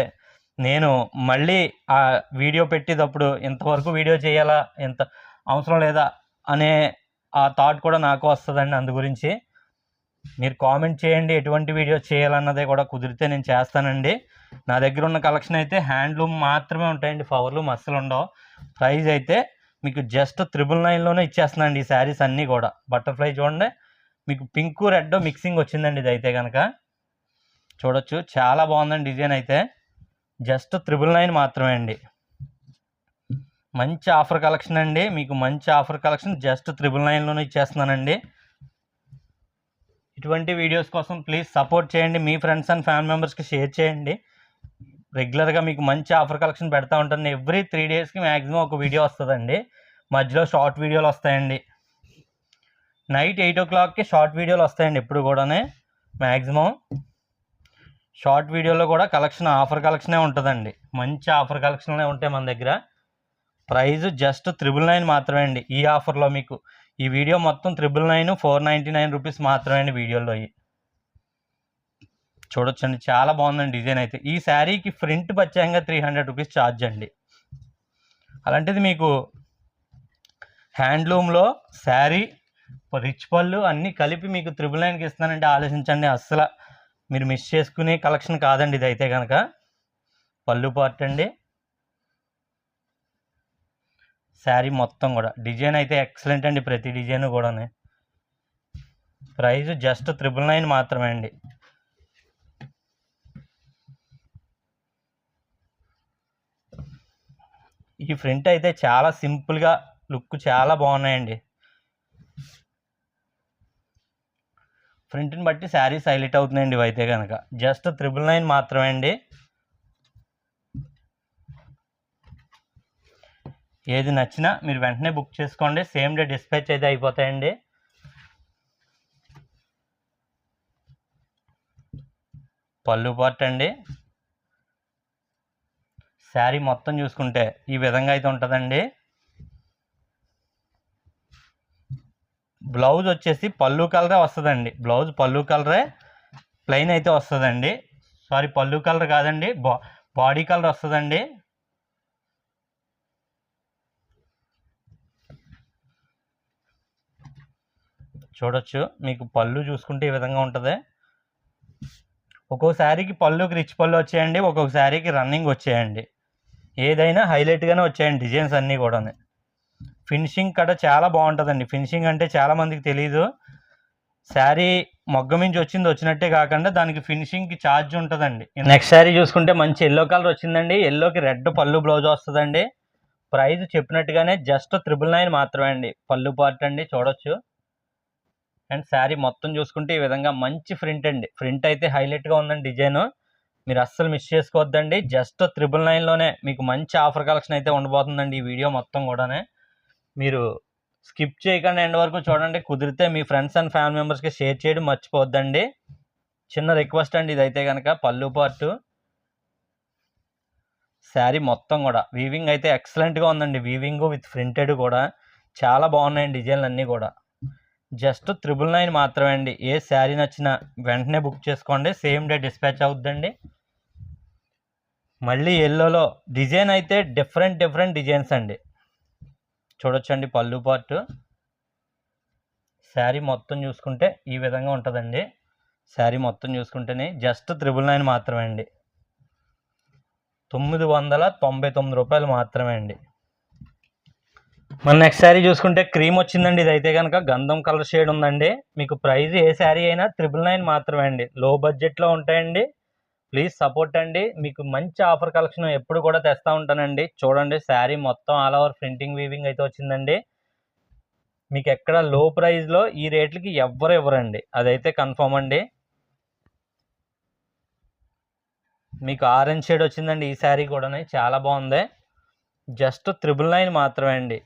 నేను మళ్ళీ ఆ వీడియో పెట్టేటప్పుడు ఇంతవరకు వీడియో చేయాలా, ఎంత అవసరం లేదా అనే ఆ థాట్ కూడా నాకు వస్తుందండి. అందు గురించి మీరు కామెంట్ చేయండి ఎటువంటి వీడియో చేయాలన్నదే కూడా, కుదిరితే నేను చేస్తానండి. నా దగ్గర ఉన్న కలెక్షన్ అయితే హ్యాండ్లూమ్ మాత్రమే ఉంటాయండి, పవర్లూమ్ అస్సలు ఉండవు. ప్రైస్ అయితే మీకు జస్ట్ 999లోనే ఇచ్చేస్తున్నాండి ఈ శారీస్ అన్నీ కూడా. బటర్ఫ్లై చూడండి మీకు పింక్ రెడ్ మిక్సింగ్ వచ్చిందండి. ఇది అయితే కనుక చూడొచ్చు చాలా బాగుందండి డిజైన్ అయితే. జస్ట్ 999 మాత్రమే అండి. మంచి ఆఫర్ కలెక్షన్ అండి, మీకు మంచి ఆఫర్ కలెక్షన్ జస్ట్ 999లోనే ఇచ్చేస్తున్నానండి. ఇటువంటి వీడియోస్ కోసం ప్లీజ్ సపోర్ట్ చేయండి, మీ ఫ్రెండ్స్ అండ్ ఫ్యామిలీ మెంబర్స్కి షేర్ చేయండి. రెగ్యులర్గా మీకు మంచి ఆఫర్ కలెక్షన్ పెడతా ఉంటాను. ఎవ్రీ 3 డేస్కి మ్యాక్సిమం ఒక వీడియో వస్తుందండి. మధ్యలో షార్ట్ వీడియోలు వస్తాయండి. నైట్ 8 o'clockకి షార్ట్ వీడియోలు వస్తాయండి ఎప్పుడు కూడా. మ్యాక్సిమం షార్ట్ వీడియోలో కూడా కలెక్షన్ ఆఫర్ కలెక్షనే ఉంటుందండి. మంచి ఆఫర్ కలెక్షన్లే ఉంటాయి మన దగ్గర. ప్రైస్ జస్ట్ 999 మాత్రమే అండి. ఈ ఆఫర్లో మీకు ఈ వీడియో మొత్తం 999, 499 రూపీస్ మాత్రమే అండి వీడియోలో. చూడొచ్చండి చాలా బాగుందండి డిజైన్ అయితే. ఈ శారీకి ప్రింట్ ప్రత్యేకంగా 300 రూపీస్ ఛార్జ్ అండి. అలాంటిది మీకు హ్యాండ్లూమ్లో శారీ, రిచ్ పళ్ళు అన్నీ కలిపి మీకు 999కి ఇస్తానంటే ఆలోచించండి. అస్సలు మీరు మిస్ చేసుకునే కలెక్షన్ కాదండి ఇది అయితే కనుక. పళ్ళు పార్ట్ అండి, శారీ మొత్తం కూడా డిజైన్ అయితే ఎక్సలెంట్ అండి, ప్రతి డిజైన్ కూడా. ప్రైస్ జస్ట్ 999 మాత్రమే అండి. ఈ ప్రింట్ అయితే చాలా సింపుల్గా లుక్ చాలా బాగున్నాయండి. ప్రింట్ని బట్టి శారీస్ హైలైట్ అవుతున్నాయండి ఇవైతే కనుక. జస్ట్ 999 మాత్రమే అండి. ఏది నచ్చినా మీరు వెంటనే బుక్ చేసుకోండి, సేమ్ డే డిస్పాచ్ అయితే అయిపోతాయండి. పళ్ళు పార్ట్ అండి, శారీ మొత్తం చూసుకుంటే ఈ విధంగా అయితే ఉంటుందండి. బ్లౌజ్ వచ్చేసి పళ్ళు కలరే వస్తుందండి. బ్లౌజ్ పళ్ళు కలరే ప్లెయిన్ అయితే వస్తుందండి. సారీ పళ్ళు కలర్ కాదండి, బాడీ కలర్ వస్తుందండి. చూడొచ్చు మీకు పళ్ళు చూసుకుంటే ఈ విధంగా ఉంటుంది. ఒక్కొక్క శారీకి పళ్ళుకి రిచ్ పళ్ళు వచ్చాయండి, ఒక్కొక్క శారీకి రన్నింగ్ వచ్చాయండి. ఏదైనా హైలైట్గానే వచ్చాయండి డిజైన్స్ అన్నీ కూడా. ఫినిషింగ్ కట చాలా బాగుంటుందండి. ఫినిషింగ్ అంటే చాలామందికి తెలీదు. శారీ మొగ్గ మించి వచ్చినట్టే కాకుండా దానికి ఫినిషింగ్కి ఛార్జ్ ఉంటుందండి. నెక్స్ట్ శారీ చూసుకుంటే మంచి ఎల్లో కలర్ వచ్చిందండి. ఎల్లోకి రెడ్ పళ్ళు బ్లౌజ్ వస్తుందండి. ప్రైస్ చెప్పినట్టుగానే జస్ట్ 999 మాత్రమే అండి. పళ్ళు పార్ట్ అండి చూడొచ్చు. అండ్ శారీ మొత్తం చూసుకుంటే ఈ విధంగా మంచి ప్రింట్ అండి. ప్రింట్ అయితే హైలైట్గా ఉందండి డిజైన్. మీరు అస్సలు మిస్ చేసుకోవద్దండి. జస్ట్ 999లోనే మీకు మంచి ఆఫర్ కలెక్షన్ అయితే ఉండబోతుందండి ఈ వీడియో మొత్తం కూడా. మీరు స్కిప్ చేయకుండా ఎండ్ వరకు చూడండి. కుదిరితే మీ ఫ్రెండ్స్ అండ్ ఫ్యామిలీ మెంబర్స్కి షేర్ చేయడం మర్చిపోవద్దండి. చిన్న రిక్వెస్ట్ అండి ఇదైతే కనుక. పళ్ళు పార్ట్, శారీ మొత్తం కూడా వీవింగ్ అయితే ఎక్సలెంట్గా ఉందండి. వీవింగ్ విత్ ప్రింటెడ్ కూడా చాలా బాగున్నాయండి డిజైన్లు అన్నీ కూడా. జస్ట్ 999 మాత్రమే అండి. ఏ శారీ నచ్చినా వెంటనే బుక్ చేసుకోండి, సేమ్ డే డిస్పాచ్ అవుద్దండి. మళ్ళీ ఎల్లోలో డిజైన్ అయితే డిఫరెంట్ డిజైన్స్ అండి. చూడొచ్చండి పళ్ళు పార్ట్. శారీ మొత్తం చూసుకుంటే ఈ విధంగా ఉంటుందండి. శారీ మొత్తం చూసుకుంటేనే జస్ట్ 999 మాత్రమే అండి. 999 రూపాయలు మాత్రమే అండి. మన నెక్స్ట్ శారీ చూసుకుంటే క్రీమ్ వచ్చిందండి. ఇది అయితే కనుక గంధం కలర్ షేడ్ ఉందండి. మీకు ప్రైస్ ఏ శారీ అయినా 999 మాత్రమే అండి. లో బడ్జెట్లో ఉంటాయండి. ప్లీజ్ సపోర్ట్ అండి. మీకు మంచి ఆఫర్ కలెక్షన్ ఎప్పుడు కూడా తెస్తూ ఉంటానండి. చూడండి శారీ మొత్తం ఆల్ ఓవర్ ప్రింటింగ్ వీవింగ్ అయితే వచ్చిందండి. మీకు ఎక్కడ లో ప్రైస్లో ఈ రేట్లకి ఎవ్వరు ఇవ్వరండి, అదైతే కన్ఫర్మ్ అండి. మీకు ఆరెంజ్ షేడ్ వచ్చిందండి. ఈ శారీ కూడా చాలా బాగుంది. జస్ట్ 999 మాత్రమే అండి.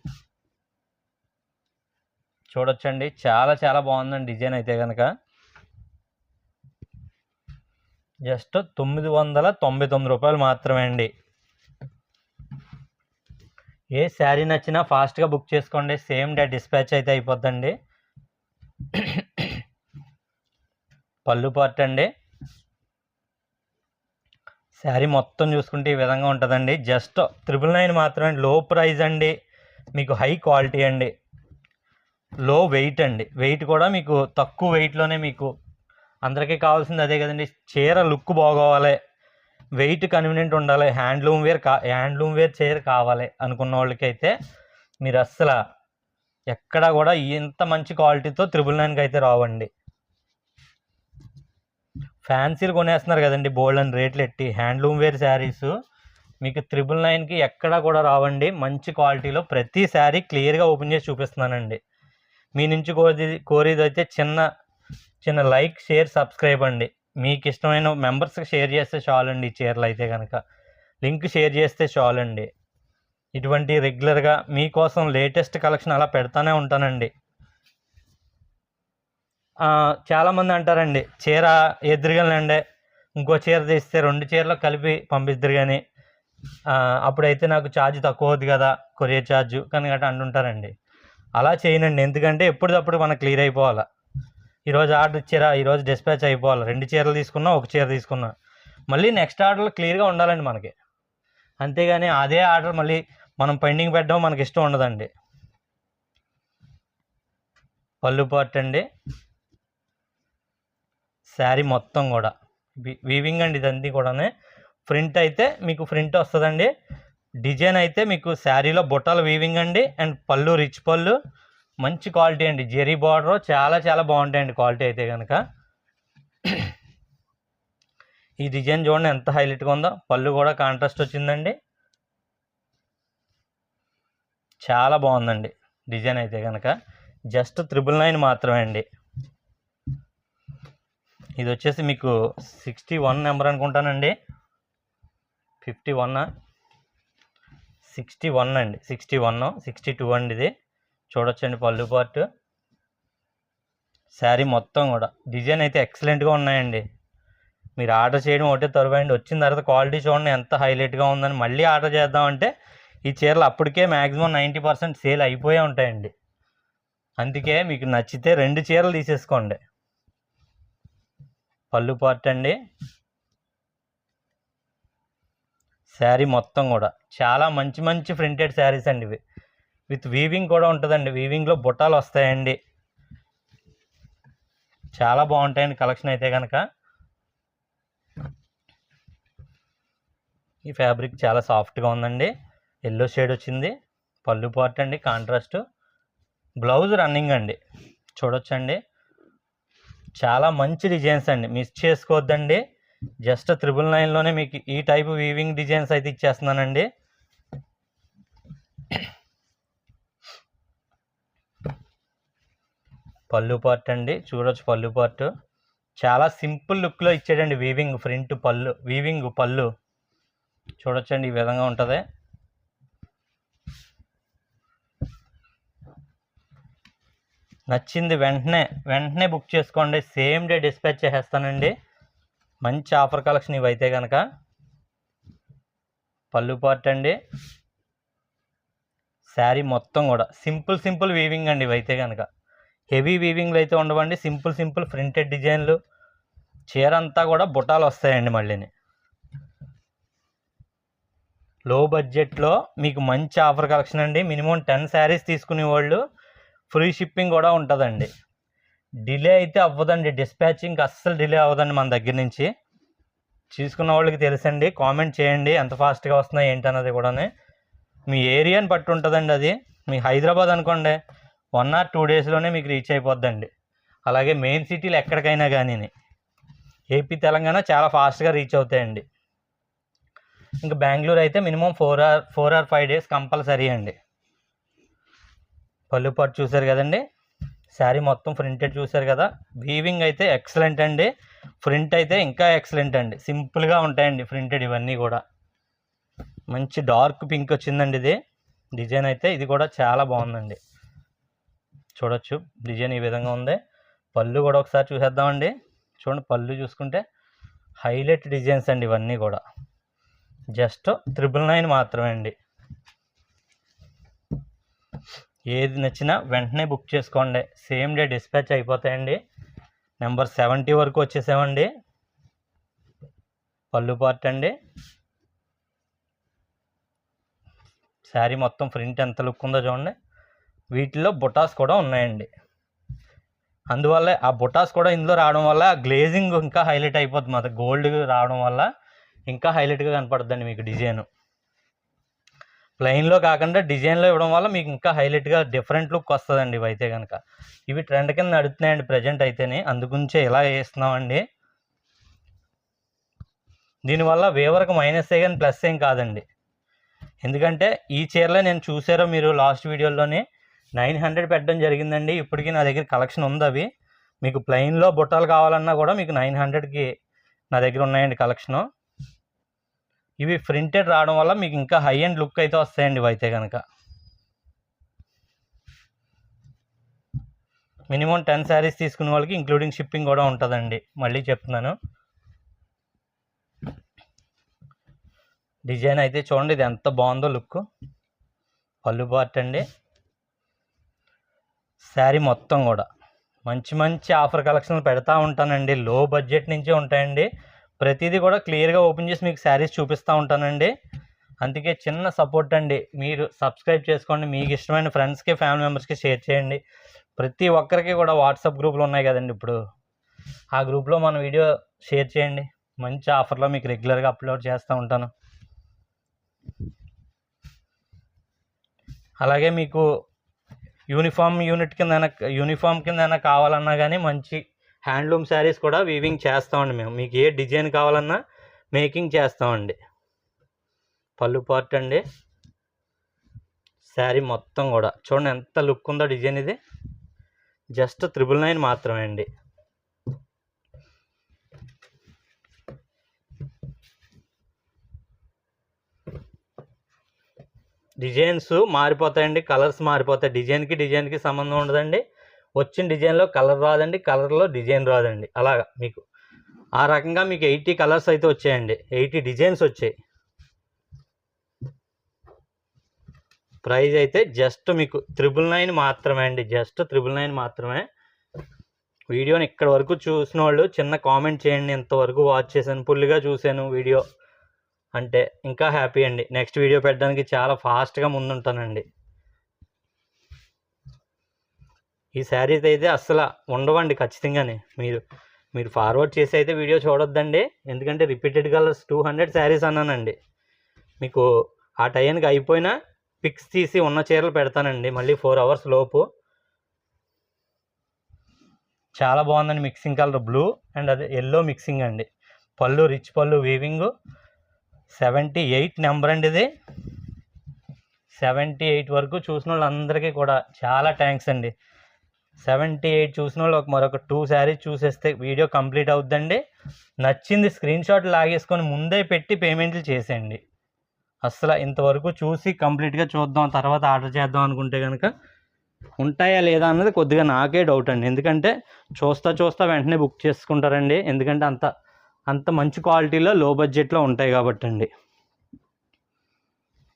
చూడొచ్చండి, చాలా చాలా బాగుందండి డిజైన్ అయితే కనుక. జస్ట్ 999 రూపాయలు మాత్రమే అండి. ఏ శారీ నచ్చినా ఫాస్ట్గా బుక్ చేసుకోండి. సేమ్ డే డిస్పాచ్ అయితే అయిపోద్దండి. పళ్ళు పార్ట్ అండి. శారీ మొత్తం చూసుకుంటే ఈ విధంగా ఉంటుందండి. జస్ట్ 999 మాత్రమే. లో ప్రైస్ అండి. మీకు హై క్వాలిటీ అండి. లో వెయిట్ అండి. వెయిట్ కూడా మీకు తక్కువ వెయిట్లోనే, మీకు అందరికీ కావాల్సింది అదే కదండి. చీర లుక్ బాగోవాలి, వెయిట్ కన్వీనియంట్ ఉండాలి, హ్యాండ్లూమ్ వేర్ చీర కావాలి అనుకున్న వాళ్ళకైతే మీరు అస్సలు ఎక్కడా కూడా ఇంత మంచి క్వాలిటీతో 999కి అయితే రావండి. ఫ్యాన్సీలు కొనేస్తున్నారు కదండి బోల్డ్ అని రేట్లు ఎట్టి. హ్యాండ్లూమ్ వేర్ శారీస్ మీకు 999కి ఎక్కడా కూడా రావండి. మంచి క్వాలిటీలో ప్రతి శారీ క్లియర్గా ఓపెన్ చేసి చూపిస్తున్నానండి. మీ నుంచి కోరేది అయితే చిన్న లైక్, షేర్, సబ్స్క్రైబ్ అండి. మీకు ఇష్టమైన మెంబర్స్కి షేర్ చేస్తే చాలండి. ఈ చీరలు అయితే కనుక లింక్ షేర్ చేస్తే చాలండి. ఇటువంటి రెగ్యులర్గా మీకోసం లేటెస్ట్ కలెక్షన్ అలా పెడతానే ఉంటానండి. చాలామంది అంటారండి చీర ఎదురుగానండి ఇంకో చీర తీస్తే 2 చీరలు కలిపి పంపిద్దరు కానీ అప్పుడైతే నాకు ఛార్జ్ తక్కువ అవుతుంది కదా, కొరియర్ ఛార్జ్ కానీ గట్రా అంటుంటారండి. అలా చేయనండి. ఎందుకంటే ఎప్పటికప్పుడు మనకు క్లియర్ అయిపోవాలి. ఈరోజు ఆర్డర్ ఇచ్చారా, ఈరోజు డిస్పాచ్ అయిపోవాలి. 2 చీరలు తీసుకున్నా, 1 చీర తీసుకున్నా, మళ్ళీ నెక్స్ట్ ఆర్డర్లో క్లియర్గా ఉండాలండి మనకి. అంతేగాని అదే ఆర్డర్ మళ్ళీ మనం పెండింగ్ పెట్టడం మనకి ఇష్టం ఉండదండి. పళ్ళు పార్ట్ అండి. శారీ మొత్తం కూడా వీవింగ్ అండి. ఇదంతా కూడా ప్రింట్ అయితే మీకు ప్రింట్ వస్తుందండి. డిజైన్ అయితే మీకు శారీలో బుట్టాలు వీవింగ్ అండి. అండ్ పళ్ళు రిచ్ పళ్ళు, మంచి క్వాలిటీ అండి. జెరీ బార్డర్ చాలా చాలా బాగుంటాయండి క్వాలిటీ అయితే కనుక. ఈ డిజైన్ చూడండి ఎంత హైలైట్గా ఉందో. పళ్ళు కూడా కాంట్రాస్ట్ వచ్చిందండి. చాలా బాగుందండి డిజైన్ అయితే కనుక. జస్ట్ 999 మాత్రమే అండి. ఇది వచ్చేసి మీకు 61 నెంబర్ అనుకుంటానండి. 51 61 అండి. 61 62 అండి. ఇది చూడొచ్చండి పళ్ళు పార్ట్. శారీ మొత్తం కూడా డిజైన్ అయితే ఎక్సలెంట్గా ఉన్నాయండి. మీరు ఆర్డర్ చేయడం ఒకటే తరువాయండి. వచ్చిన తర్వాత క్వాలిటీ చూడండి ఎంత హైలైట్గా ఉందని మళ్ళీ ఆర్డర్ చేద్దామంటే ఈ చీరలు అప్పటికే మ్యాక్సిమం 90% సేల్ అయిపోయే ఉంటాయండి. అందుకే మీకు నచ్చితే 2 చీరలు తీసేసుకోండి. పళ్ళు పార్ట్ అండి. శారీ మొత్తం కూడా చాలా మంచి మంచి ప్రింటెడ్ శారీస్ అండి ఇవి. విత్ వీవింగ్ కూడా ఉంటుందండి. వీవింగ్లో బుట్టాలు వస్తాయండి. చాలా బాగుంటాయండి కలెక్షన్ అయితే కనుక. ఈ ఫ్యాబ్రిక్ చాలా సాఫ్ట్గా ఉందండి. ఎల్లో షేడ్ వచ్చింది. పళ్ళు పార్ట్ అండి కాంట్రాస్ట్. బ్లౌజ్ రన్నింగ్ అండి. చూడొచ్చండి చాలా మంచి డిజైన్స్ అండి. మిస్ చేసుకోవద్దండి. జస్ట్ 999లోనే మీకు ఈ టైపు వీవింగ్ డిజైన్స్ అయితే ఇచ్చేస్తున్నానండి. పళ్ళు పార్ట్ అండి. చూడొచ్చు పళ్ళు పార్ట్ చాలా సింపుల్ లుక్లో ఇచ్చాడండి. వీవింగ్ ప్రింట్ పళ్ళు, వీవింగ్ పళ్ళు చూడొచ్చండి ఈ విధంగా ఉంటుంది. నచ్చింది వెంటనే బుక్ చేసుకోండి. సేమ్ డే డిస్పాచ్ చేసేస్తానండి. మంచి ఆఫర్ కలెక్షన్ ఇవైతే కనుక. పళ్ళు పార్ట్ అండి. శారీ మొత్తం కూడా సింపుల్ వీవింగ్ అండి ఇవైతే కనుక. హెవీ వీవింగ్లు అయితే ఉండవండి. సింపుల్ ప్రింటెడ్ డిజైన్లు. చీర అంతా కూడా బుట్టాలు వస్తాయండి. మళ్ళీని లో బడ్జెట్లో మీకు మంచి ఆఫర్ కలెక్షన్ అండి. మినిమం 10 శారీస్ తీసుకునే వాళ్ళు ఫ్రీ షిప్పింగ్ కూడా ఉంటుందండి. డిలే అయితే అవ్వదండి. డిస్పాచింగ్ అస్సలు డిలే అవ్వదండి మన దగ్గర నుంచి. తీసుకున్న వాళ్ళకి తెలుసండి. కామెంట్ చేయండి ఎంత ఫాస్ట్గా వస్తున్నాయి ఏంటన్నది కూడా. మీ ఏరియాని బట్టి ఉంటుందండి అది. మీ హైదరాబాద్ అనుకోండి 1 or 2 డేస్లోనే మీకు రీచ్ అయిపోద్దండి. అలాగే మెయిన్ సిటీలు ఎక్కడికైనా కానీ ఏపీ తెలంగాణ చాలా ఫాస్ట్గా రీచ్ అవుతాయండి. ఇంకా బెంగళూరు అయితే మినిమం 4 or 5 డేస్ కంపల్సరీ అండి. పళ్ళు పాటు చూసారు కదండి, శారీ మొత్తం ప్రింటెడ్ చూసారు కదా. వీవింగ్ అయితే ఎక్సలెంట్ అండి, ప్రింట్ అయితే ఇంకా ఎక్సలెంట్ అండి. సింపుల్గా ఉంటాయండి ప్రింటెడ్ ఇవన్నీ కూడా. మంచి డార్క్ పింక్ వచ్చిందండి ఇది డిజైన్ అయితే. ఇది కూడా చాలా బాగుందండి, చూడొచ్చు డిజైన్ ఈ విధంగా ఉంది. పళ్ళు కూడా ఒకసారి చూసేద్దామండి. చూడండి పళ్ళు చూసుకుంటే హైలైట్ డిజైన్స్ అండి ఇవన్నీ కూడా. జస్ట్ 999 మాత్రమే అండి. ఏది నచ్చినా వెంటనే బుక్ చేసుకోండి, సేమ్ డే డిస్పాచ్ అయిపోతాయండి. నెంబర్ 70 వరకు వచ్చేసామండి. పళ్ళు పార్ట్ అండి, శారీ మొత్తం ప్రింట్ ఎంత లుక్ ఉందో చూడండి. వీటిల్లో బుటాస్ కూడా ఉన్నాయండి, అందువల్ల ఆ బుటాస్ కూడా ఇందులో రావడం వల్ల గ్లేజింగ్ ఇంకా హైలైట్ అయిపోతుంది. మాత్రం గోల్డ్ రావడం వల్ల ఇంకా హైలైట్గా కనపడుతుందండి మీకు డిజైన్. ప్లెయిన్లో కాకుండా డిజైన్లో ఇవ్వడం వల్ల మీకు ఇంకా హైలైట్గా డిఫరెంట్ లుక్ వస్తుందండి. ఇవి అయితే కనుక ఇవి ట్రెండ్ కింద నడుస్తున్నాయండి ప్రజెంట్ అయితేనే, అందుగురించే ఇలా వేస్తున్నామండి. దీనివల్ల వేవర్కి మైనస్ కానీ ప్లస్ ఏం కాదండి. ఎందుకంటే ఈ చీరలో నేను చూసారో మీరు లాస్ట్ వీడియోలోనే 900 పెట్టడం జరిగిందండి. ఇప్పటికీ నా దగ్గర కలెక్షన్ ఉంది. అవి మీకు ప్లెయిన్లో బుట్టాలు కావాలన్నా కూడా మీకు 900కి నా దగ్గర ఉన్నాయండి కలెక్షను. ఇవి ప్రింటెడ్ రావడం వల్ల మీకు ఇంకా హై అండ్ లుక్ అయితే వస్తాయండి. ఇవి అయితే కనుక మినిమం 10 శారీస్ తీసుకునే వాళ్ళకి ఇంక్లూడింగ్ షిప్పింగ్ కూడా ఉంటుందండి. మళ్ళీ చెప్తున్నాను. డిజైన్ అయితే చూడండి ఇది ఎంత బాగుందో లుక్. పళ్ళు పార్ట్ అండి, శారీ మొత్తం కూడా మంచి మంచి ఆఫర్ కలెక్షన్లు పెడతా ఉంటానండి. లో బడ్జెట్ నుంచే ఉంటాయండి. ప్రతిదీ కూడా క్లియర్గా ఓపెన్ చేసి మీకు శారీస్ చూపిస్తూ ఉంటానండి. అందుకే చిన్న సపోర్ట్ అండి, మీరు సబ్స్క్రైబ్ చేసుకోండి. మీకు ఇష్టమైన ఫ్రెండ్స్కి ఫ్యామిలీ మెంబర్స్కి షేర్ చేయండి. ప్రతి ఒక్కరికి కూడా వాట్సాప్ గ్రూపులు ఉన్నాయి కదండి ఇప్పుడు, ఆ గ్రూప్లో మన వీడియో షేర్ చేయండి. మంచి ఆఫర్లో మీకు రెగ్యులర్గా అప్లోడ్ చేస్తూ ఉంటాను. అలాగే మీకు యూనిఫామ్ కింద కావాలన్నా కానీ మంచి హ్యాండ్లూమ్ శారీస్ కూడా వీవింగ్ చేస్తామండి మేము. మీకు ఏ డిజైన్ కావాలన్నా మేకింగ్ చేస్తామండి. పళ్ళు పార్ట్ అండి, శారీ మొత్తం కూడా చూడండి ఎంత లుక్ ఉందో డిజైన్. ఇది జస్ట్ 999 మాత్రమే అండి. డిజైన్స్ మారిపోతాయండి, కలర్స్ మారిపోతాయి. డిజైన్కి సంబంధం ఉండదండి. వచ్చిన డిజైన్లో కలర్ రాదండి, కలర్లో డిజైన్ రాదండి. అలాగా మీకు ఆ రకంగా మీకు 80 కలర్స్ అయితే వచ్చాయండి, 80 డిజైన్స్ వచ్చాయి. ప్రైస్ అయితే జస్ట్ మీకు 999 మాత్రమే అండి. జస్ట్ 999 మాత్రమే. వీడియోని ఇక్కడ వరకు చూసిన వాళ్ళు చిన్న కామెంట్ చేయండి, ఇంతవరకు వాచ్ చేశాను, ఫుల్గా చూశాను వీడియో అంటే ఇంకా హ్యాపీ అండి. నెక్స్ట్ వీడియో పెట్టడానికి చాలా ఫాస్ట్గా ముందుంటానండి. ఈ శారీస్ అయితే అస్సలు ఉండవండి ఖచ్చితంగానే. మీరు ఫార్వర్డ్ చేసి అయితే వీడియో చూడొద్దండి, ఎందుకంటే రిపీటెడ్ కలర్స్ 200 శారీస్ అన్నానండి. మీకు ఆ టైంకి అయిపోయినా పిక్స్ తీసి ఉన్న చీరలు పెడతానండి మళ్ళీ 4 hours లోపు. చాలా బాగుందండి, మిక్సింగ్ కలర్ బ్లూ అండ్ అదే ఎల్లో మిక్సింగ్ అండి. పళ్ళు రిచ్ పళ్ళు వీవింగ్. 78 నెంబర్ అండి ఇది. 78 వరకు చూసిన వాళ్ళందరికీ కూడా చాలా థ్యాంక్స్ అండి. 78 చూసిన వాళ్ళు మరొక 2 శారీస్ చూసేస్తే వీడియో కంప్లీట్ అవుద్దండి. నచ్చింది స్క్రీన్ షాట్ లాగేసుకొని ముందే పెట్టి పేమెంట్లు చేసేయండి. అసలు ఇంతవరకు చూసి కంప్లీట్గా చూద్దాం తర్వాత ఆర్డర్ చేద్దాం అనుకుంటే కనుక ఉంటాయా లేదా అన్నది కొద్దిగా నాకే డౌట్ అండి. ఎందుకంటే చూస్తా వెంటనే బుక్ చేసుకుంటారండి, ఎందుకంటే అంత మంచి క్వాలిటీలో లో బడ్జెట్లో ఉంటాయి కాబట్టి అండి.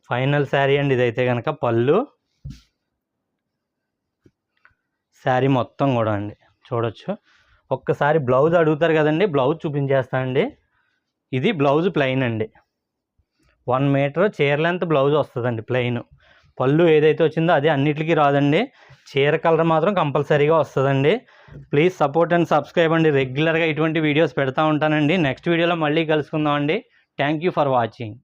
ఫైనల్ శారీ అండి ఇదైతే కనుక. పళ్ళు శారీ మొత్తం కూడా అండి చూడొచ్చు. ఒక్కసారి బ్లౌజ్ అడుగుతారు కదండి, బ్లౌజ్ చూపించేస్తానండి. ఇది బ్లౌజ్ ప్లెయిన్ అండి, 1 మీటర్ చీర లెంత్ బ్లౌజ్ వస్తుందండి ప్లెయిన్. పళ్ళు ఏదైతే వచ్చిందో అది అన్నిటికీ రాదండి, చీర కలర్ మాత్రం కంపల్సరీగా వస్తుందండి. ప్లీజ్ సపోర్ట్ అండ్ సబ్స్క్రైబ్ అండి. రెగ్యులర్గా ఇటువంటి వీడియోస్ పెడతా ఉంటానండి. నెక్స్ట్ వీడియోలో మళ్ళీ కలుసుకుందాం అండి. Thank you for watching.